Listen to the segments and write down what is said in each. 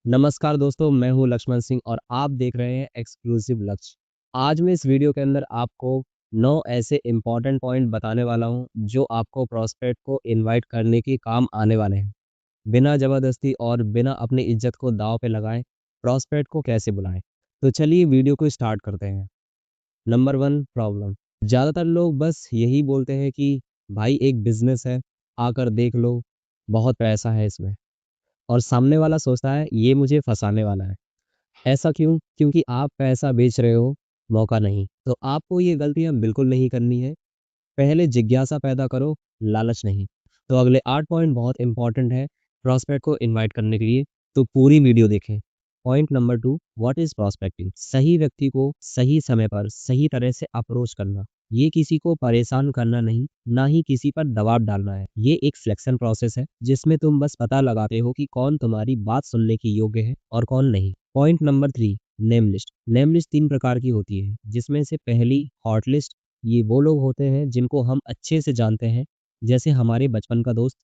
नमस्कार दोस्तों, मैं हूँ लक्ष्मण सिंह और आप देख रहे हैं एक्सक्लूसिव लक्ष्य। आज मैं इस वीडियो के अंदर आपको 9 ऐसे इम्पोर्टेंट पॉइंट बताने वाला हूँ, जो आपको प्रॉस्पेक्ट को इनवाइट करने के काम आने वाले हैं। बिना ज़बरदस्ती और बिना अपनी इज्जत को दाँव पे लगाए, प्रॉस्पेक्ट को कैसे बुलाएँ? तो चलिए वीडियो को स्टार्ट करते हैं। Number 1 problem. ज़्यादातर लोग बस यही बोलते हैं कि भाई एक बिज़नेस है, आकर देख लो, बहुत पैसा है इसमें। और सामने वाला सोचता है ये मुझे फँसाने वाला है। ऐसा क्यों? क्योंकि आप पैसा बेच रहे हो, मौका नहीं। तो आपको ये गलतियाँ बिल्कुल नहीं करनी है। पहले जिज्ञासा पैदा करो, लालच नहीं। तो अगले 8 पॉइंट बहुत इम्पोर्टेंट है प्रॉस्पेक्ट को इनवाइट करने के लिए, तो पूरी वीडियो देखें। Point number 2 what is prospecting? सही व्यक्ति को सही समय पर सही तरह से अप्रोच करना। ये किसी को परेशान करना नहीं, ना ही किसी पर दबाव डालना है। ये एक सिलेक्शन प्रोसेस है, जिसमें तुम बस पता लगाते हो कि कौन तुम्हारी बात सुनने के योग्य है और कौन नहीं। Point number 3 name list. Name list 3 प्रकार की होती है, जिसमें से पहली हॉट लिस्ट। ये वो लोग होते हैं जिनको हम अच्छे से जानते हैं, जैसे हमारे बचपन का दोस्त,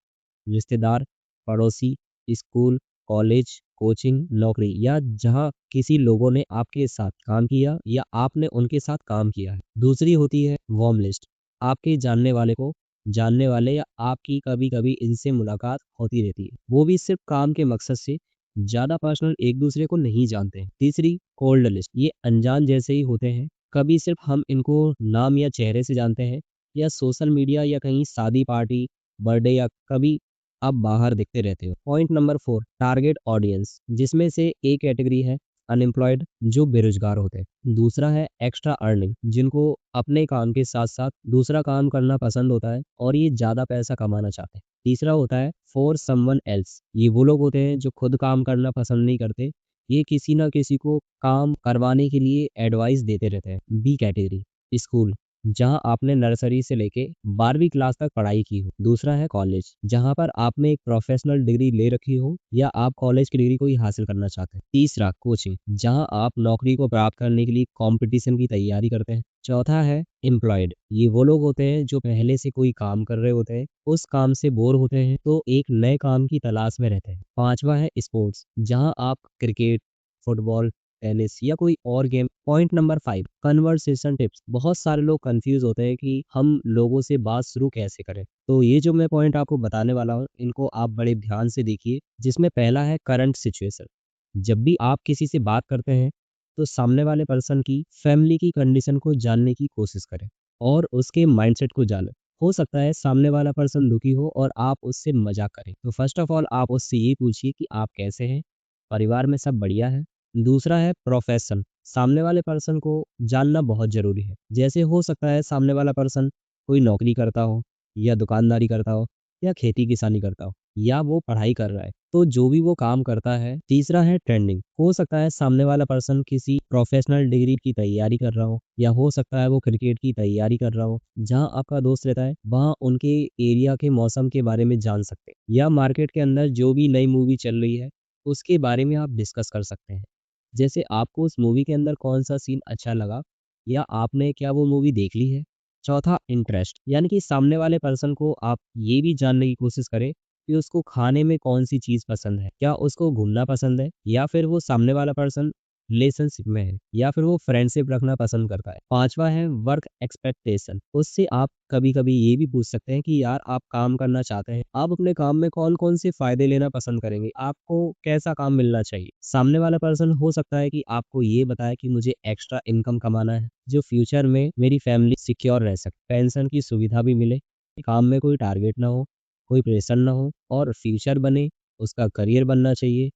रिश्तेदार, पड़ोसी, स्कूल, कॉलेज, कोचिंग, नौकरी या जहाँ किसी लोगों ने आपके साथ काम किया या आपने उनके साथ काम किया है। दूसरी होती है वार्म लिस्ट। आपके जानने वाले या आपकी कभी-कभी इनसे मुलाकात होती रहती है। वो भी सिर्फ काम के मकसद से, ज़्यादा पर्सनल एक दूसरे को नहीं जानते हैं। तीसरी कोल्ड लिस्ट। ये अनजान जैसे ही होते हैं, कभी सिर्फ हम इनको नाम या चेहरे से जानते हैं या सोशल मीडिया या कहीं शादी पार्टी, बर्थडे या कभी आप बाहर दिखते रहते हो। पॉइंट नंबर 4 टारगेट ऑडियंस, जिसमें से एक कैटेगरी है अनएम्प्लॉयड, जो बेरोजगार होते हैं। दूसरा है एक्स्ट्रा अर्निंग, जिनको अपने काम के साथ साथ दूसरा काम करना पसंद होता है और ये ज़्यादा पैसा कमाना चाहते हैं। तीसरा होता है फॉर समवन एल्स। ये वो लोग होते हैं जो खुद काम करना पसंद नहीं करते, ये किसी ना किसी को काम करवाने के लिए एडवाइस देते रहते हैं। बी कैटेगरी स्कूल, जहां आपने नर्सरी से लेके 12वीं क्लास तक पढ़ाई की हो। दूसरा है कॉलेज, जहां पर आपने एक प्रोफेशनल डिग्री ले रखी हो या आप कॉलेज की डिग्री को ही हासिल करना चाहते हैं। तीसरा कोचिंग, जहां आप नौकरी को प्राप्त करने के लिए कंपटीशन की तैयारी करते हैं। चौथा है एम्प्लॉयड। ये वो लोग होते हैं जो पहले से कोई काम कर रहे होते हैं, उस काम से बोर होते हैं तो एक नए काम की तलाश में रहते हैं। पांचवा है स्पोर्ट्स, जहां आप क्रिकेट, फुटबॉल, टेनिस या कोई और game. Point number 5 conversation tips. बहुत सारे लोग कंफ्यूज होते हैं कि हम लोगों से बात शुरू कैसे करें। तो ये जो मैं पॉइंट आपको बताने वाला हूँ, इनको आप बड़े ध्यान से देखिए। जिसमें पहला है करंट सिचुएशन। जब भी आप किसी से बात करते हैं, तो सामने वाले पर्सन की फैमिली की कंडीशन को जानने की कोशिश करें और उसके माइंडसेट को जानें। हो सकता है सामने वाला पर्सन दुखी हो और आप उससे मजाक करें, तो फर्स्ट ऑफ ऑल आप उससे ये पूछिए कि आप कैसे हैं, परिवार में सब बढ़िया है। दूसरा है प्रोफेशन। सामने वाले पर्सन को जानना बहुत ज़रूरी है। जैसे हो सकता है सामने वाला पर्सन कोई नौकरी करता हो या दुकानदारी करता हो या खेती-किसानी करता हो या वो पढ़ाई कर रहा है। तो जो भी वो काम करता है। तीसरा है ट्रेंडिंग। हो सकता है सामने वाला पर्सन किसी प्रोफेशनल डिग्री की तैयारी कर रहा हो या हो सकता है वो क्रिकेट की तैयारी कर रहा हो। जहाँ आपका दोस्त रहता है, वहाँ उनके एरिया के मौसम के बारे में जान सकते हैं या मार्केट के अंदर जो भी नई मूवी चल रही है, उसके बारे में आप डिस्कस कर सकते हैं। जैसे आपको उस मूवी के अंदर कौन-सा सीन अच्छा लगा या आपने क्या वो मूवी देख ली है? चौथा इंटरेस्ट, यानी कि सामने वाले पर्सन को आप ये भी जानने की कोशिश करें कि उसको खाने में कौन-सी चीज़ पसंद है? क्या उसको घूमना पसंद है या फिर वो सामने वाला पर्सन रिलेशनशिप में है या फिर वो फ्रेंडशिप रखना पसंद करता है? पाँचवा है वर्क एक्सपेक्टेशन। उससे आप कभी-कभी ये भी पूछ सकते हैं कि यार आप काम करना चाहते हैं, आप अपने काम में कौन-कौन से फ़ायदे लेना पसंद करेंगे? आपको कैसा काम मिलना चाहिए? सामने वाला पर्सन हो सकता है कि आपको ये बताए कि मुझे एक्स्ट्रा इनकम कमाना है, जो फ्यूचर में मेरी फैमिली सिक्योर रह सके, पेंशन की सुविधा भी मिले, काम में कोई टारगेट ना हो, कोई प्रेशर ना हो और फ्यूचर बने, उसका करियर बनना चाहिए।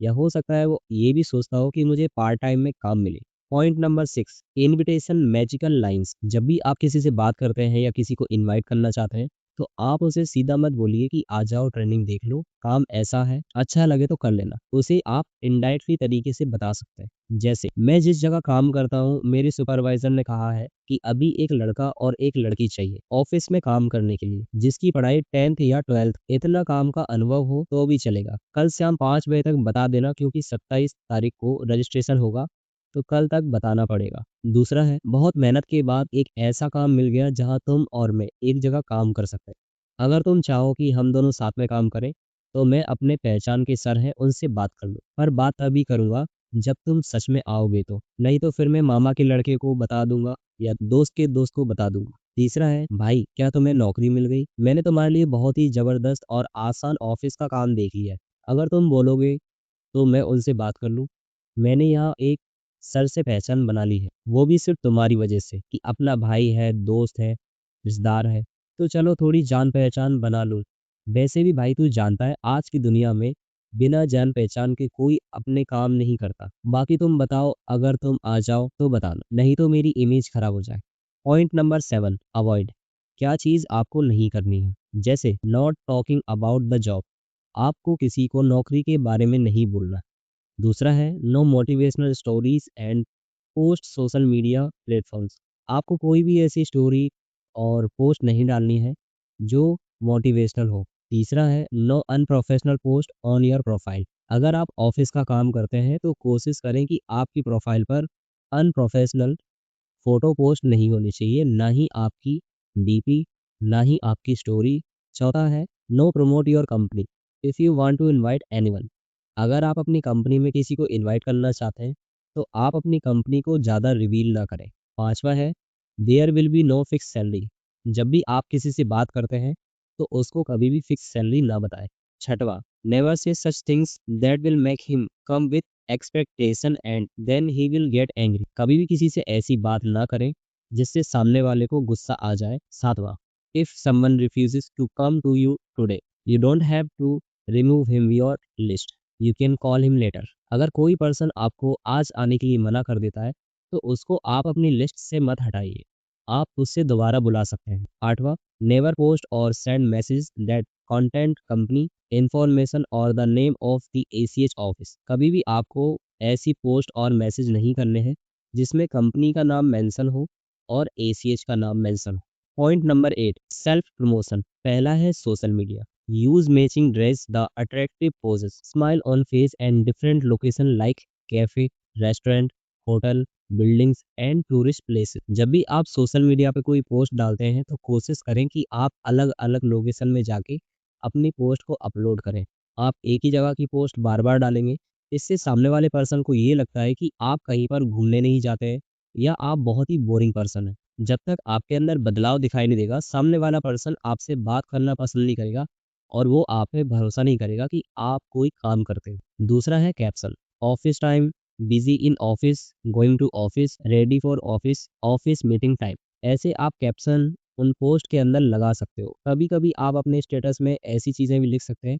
या हो सकता है वो ये भी सोचता हो कि मुझे पार्ट टाइम में काम मिले। Point number 6 invitation magical lines. जब भी आप किसी से बात करते हैं या किसी को इनवाइट करना चाहते हैं, तो आप उसे सीधा मत बोलिए कि आ जाओ ट्रेनिंग देख लो, काम ऐसा है, अच्छा लगे तो कर लेना। उसे आप इनडायरेक्टली तरीके से बता सकते हैं। जैसे मैं जिस जगह काम करता हूँ, मेरे सुपरवाइजर ने कहा है कि अभी एक लड़का और एक लड़की चाहिए ऑफिस में काम करने के लिए, जिसकी पढ़ाई 10th या 12th, इतना काम का अनुभव हो तो भी चलेगा। कल शाम 5 बजे तक बता देना, क्योंकि 27 तारीख को रजिस्ट्रेशन होगा, तो कल तक बताना पड़ेगा। दूसरा है बहुत मेहनत के बाद एक ऐसा काम मिल गया जहाँ तुम और मैं एक जगह काम कर सकते हैं। अगर तुम चाहो कि हम दोनों साथ में काम करें, तो मैं अपने पहचान के सर हैं उनसे बात कर लूँ, पर बात तभी करूँगा जब तुम सच में आओगे तो, नहीं तो फिर मैं मामा के लड़के को बता दूंगा या दोस्त के दोस्त को बता दूंगा। तीसरा है, भाई क्या तुम्हें नौकरी मिल गई? मैंने तुम्हारे लिए बहुत ही जबरदस्त और आसान ऑफिस का काम देख लिया है। अगर तुम बोलोगे तो मैं उनसे बात कर लूँ। मैंने यहाँ एक सर से पहचान बना ली है, वो भी सिर्फ तुम्हारी वजह से कि अपना भाई है, दोस्त है, रिश्तेदार है, तो चलो थोड़ी जान पहचान बना लूँ। वैसे भी भाई तू जानता है आज की दुनिया में बिना जान पहचान के कोई अपने काम नहीं करता। बाकी तुम बताओ, अगर तुम आ जाओ तो बताना, नहीं तो मेरी इमेज खराब हो जाए। Point number 7, avoid. क्या चीज़ आपको नहीं करनी है? जैसे not talking about the job, आपको किसी को नौकरी के बारे में नहीं बोलना। दूसरा है, no motivational stories and post social media platforms, आपको कोई भी ऐसी स्टोरी और पोस्ट नहीं डालनी है जो मोटिवेशनल हो। तीसरा है, no unprofessional post on your profile, अगर आप ऑफिस का काम करते हैं तो कोशिश करें कि आपकी प्रोफाइल पर अनप्रोफेशनल फोटो पोस्ट नहीं होनी चाहिए, ना ही आपकी डीपी, ना ही आपकी स्टोरी। चौथा है, no promote your company if you want to invite anyone, अगर आप अपनी कंपनी में किसी को इनवाइट करना चाहते हैं तो आप अपनी कंपनी को ज़्यादा रिवील ना करें। पांचवा है, there will be no fix salary, जब भी आप किसी से बात करते हैं तो उसको कभी भी फिक्स सैलरी ना बताएं। छठवा, never say such things that will make him come with expectation and then he will get angry, कभी भी किसी से ऐसी बात ना करें जिससे सामने वाले को गुस्सा आ जाए। सातवां, if someone refuses to come to you today, you don't have to remove him your list, you can call him later, अगर कोई पर्सन आपको आज आने के लिए मना कर देता है तो उसको आप अपनी लिस्ट से मत हटाइए, आप उससे दोबारा बुला सकते हैं। आठवां, नेवर पोस्ट और send message that content company information और the name of the ACH office, कभी भी आपको ऐसी पोस्ट और मैसेज नहीं करने हैं जिसमें कंपनी का नाम मेंशन हो और एसीएच का नाम मेंशन हो। Point number 8, self promotion. पहला है social media, use matching dress the attractive poses, smile on face and different location like cafe, restaurant, hotel, buildings and tourist places, जब भी आप सोशल मीडिया पे कोई पोस्ट डालते हैं तो कोशिश करें कि आप अलग अलग लोकेशन में जाके अपनी पोस्ट को अपलोड करें। आप एक ही जगह की पोस्ट बार बार डालेंगे, इससे सामने वाले पर्सन को ये लगता है कि आप कहीं पर घूमने नहीं जाते हैं या आप बहुत ही बोरिंग पर्सन हैं। जब तक आपके अंदर बदलाव दिखाई नहीं देगा, सामने वाला पर्सन आपसे बात करना पसंद नहीं करेगा और वो आप पे भरोसा नहीं करेगा कि आप कोई काम करते हो। दूसरा है caption, office time, busy in office, going to office, ready for office, office meeting time, ऐसे आप कैप्शन उन पोस्ट के अंदर लगा सकते हो। कभी कभी आप अपने स्टेटस में ऐसी चीज़ें भी लिख सकते हैं।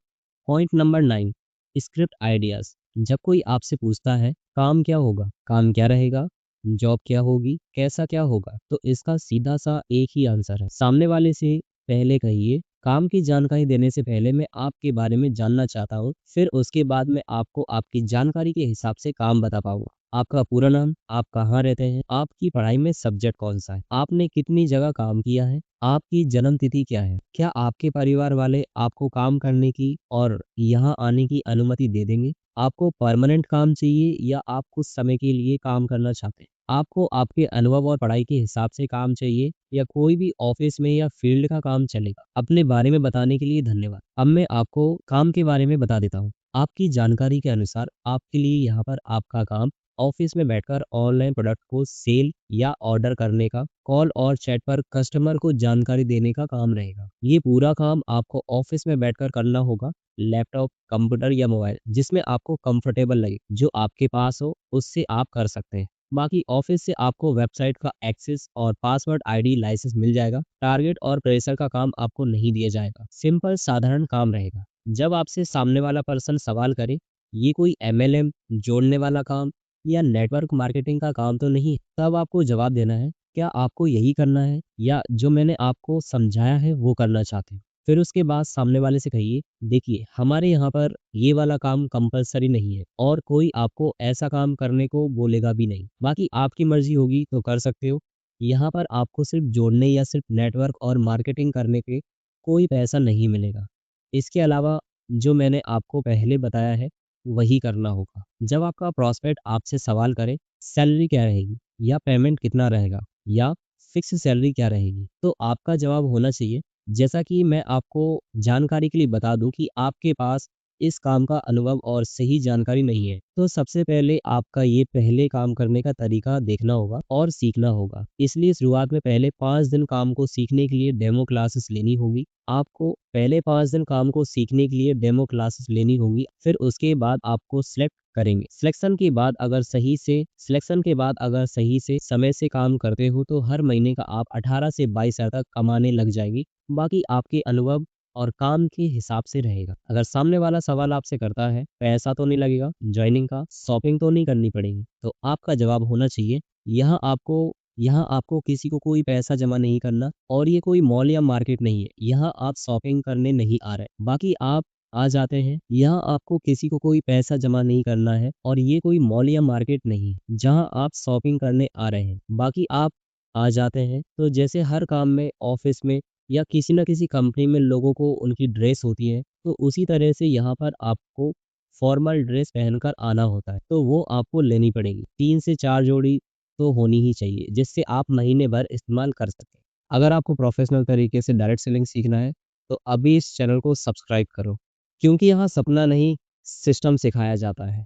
Point number 9, script ideas. जब कोई आपसे पूछता है काम क्या होगा, काम क्या रहेगा, जॉब क्या होगी, कैसा क्या होगा, तो इसका सीधा सा एक ही आंसर है, सामने वाले से पहले कहिए काम की जानकारी देने से पहले मैं आपके बारे में जानना चाहता हूँ, फिर उसके बाद मैं आपको आपकी जानकारी के हिसाब से काम बता पाऊंगा। आपका पूरा नाम, आप कहाँ रहते हैं, आपकी पढ़ाई में सब्जेक्ट कौन सा है, आपने कितनी जगह काम किया है, आपकी जन्म तिथि क्या है, क्या आपके परिवार वाले आपको काम करने की और यहाँ आने की अनुमति दे देंगे, आपको परमानेंट काम चाहिए या आप कुछ समय के लिए काम करना चाहते हैं, आपको आपके अनुभव और पढ़ाई के हिसाब से काम चाहिए या कोई भी ऑफिस में या फील्ड का काम चलेगा। अपने बारे में बताने के लिए धन्यवाद। अब मैं आपको काम के बारे में बता देता हूँ। आपकी जानकारी के अनुसार आपके लिए यहाँ पर आपका काम ऑफिस में बैठकर ऑनलाइन प्रोडक्ट को सेल या ऑर्डर करने का, कॉल और चैट पर कस्टमर को जानकारी देने का काम रहेगा। ये पूरा काम आपको ऑफिस में बैठकर करना होगा, लैपटॉप, कंप्यूटर या मोबाइल जिसमें आपको कंफर्टेबल लगे, जो आपके पास हो उससे आप कर सकते हैं। बाकी ऑफिस से आपको वेबसाइट का एक्सेस और पासवर्ड आईडी लाइसेंस मिल जाएगा। टारगेट और प्रेशर का काम आपको नहीं दिया जाएगा, सिंपल साधारण काम रहेगा। जब आपसे सामने वाला पर्सन सवाल करे ये कोई एमएलएम जोड़ने वाला काम या नेटवर्क मार्केटिंग का काम तो नहीं है, तब आपको जवाब देना है क्या आपको यही करना है या जो मैंने आपको समझाया है वो करना चाहते हो। फिर उसके बाद सामने वाले से कहिए देखिए हमारे यहाँ पर ये वाला काम कंपलसरी नहीं है और कोई आपको ऐसा काम करने को बोलेगा भी नहीं, बाकी आपकी मर्जी होगी तो कर सकते हो। यहाँ पर आपको सिर्फ जोड़ने या सिर्फ नेटवर्क और मार्केटिंग करने के कोई पैसा नहीं मिलेगा। इसके अलावा जो मैंने आपको पहले बताया है वही करना होगा। जब आपका प्रॉस्पेक्ट आपसे सवाल करे सैलरी क्या रहेगी या पेमेंट कितना रहेगा या फिक्स सैलरी क्या रहेगी, तो आपका जवाब होना चाहिए जैसा कि मैं आपको जानकारी के लिए बता दूँ कि आपके पास इस काम का अनुभव और सही जानकारी नहीं है, तो सबसे पहले आपका ये पहले काम करने का तरीका देखना होगा और सीखना होगा। इसलिए शुरुआत में पहले 5 दिन काम को सीखने के लिए डेमो क्लासेस लेनी होगी। आपको पहले 5 दिन काम को सीखने के लिए डेमो क्लासेस लेनी होगी, फिर उसके बाद आपको सिलेक्ट करेंगे। सिलेक्शन के बाद अगर सही से समय से काम करते हो तो हर महीने का आप 18 से 22,000 तक कमाने लग जाएँगे। बाकी आपके अनुभव और काम के हिसाब से रहेगा। अगर सामने वाला सवाल आपसे करता है, पैसा तो नहीं लगेगा जॉइनिंग का, शॉपिंग तो नहीं करनी पड़ेगी, तो आपका जवाब होना चाहिए, यहाँ आपको किसी को कोई पैसा जमा नहीं करना और ये कोई मॉल या मार्केट नहीं है। यहाँ आप शॉपिंग करने नहीं आ रहे। बाकी आप आ जाते हैं, यहाँ आपको किसी को कोई पैसा जमा नहीं करना है और ये कोई मॉल या मार्केट नहीं है, जहाँ आप शॉपिंग करने आ रहे हैं। बाकी आप आ जाते हैं, तो जैसे हर काम में, ऑफ़िस में या किसी न किसी कंपनी में लोगों को उनकी ड्रेस होती है, तो उसी तरह से यहाँ पर आपको फॉर्मल ड्रेस पहनकर आना होता है, तो वो आपको लेनी पड़ेगी। 3 से 4 जोड़ी तो होनी ही चाहिए, जिससे आप महीने भर इस्तेमाल कर सकें। अगर आपको प्रोफ़ेशनल तरीके से डायरेक्ट सेलिंग सीखना है, तो अभी इस चैनल को सब्सक्राइब करो, क्योंकि यहाँ सपना नहीं, सिस्टम सिखाया जाता है।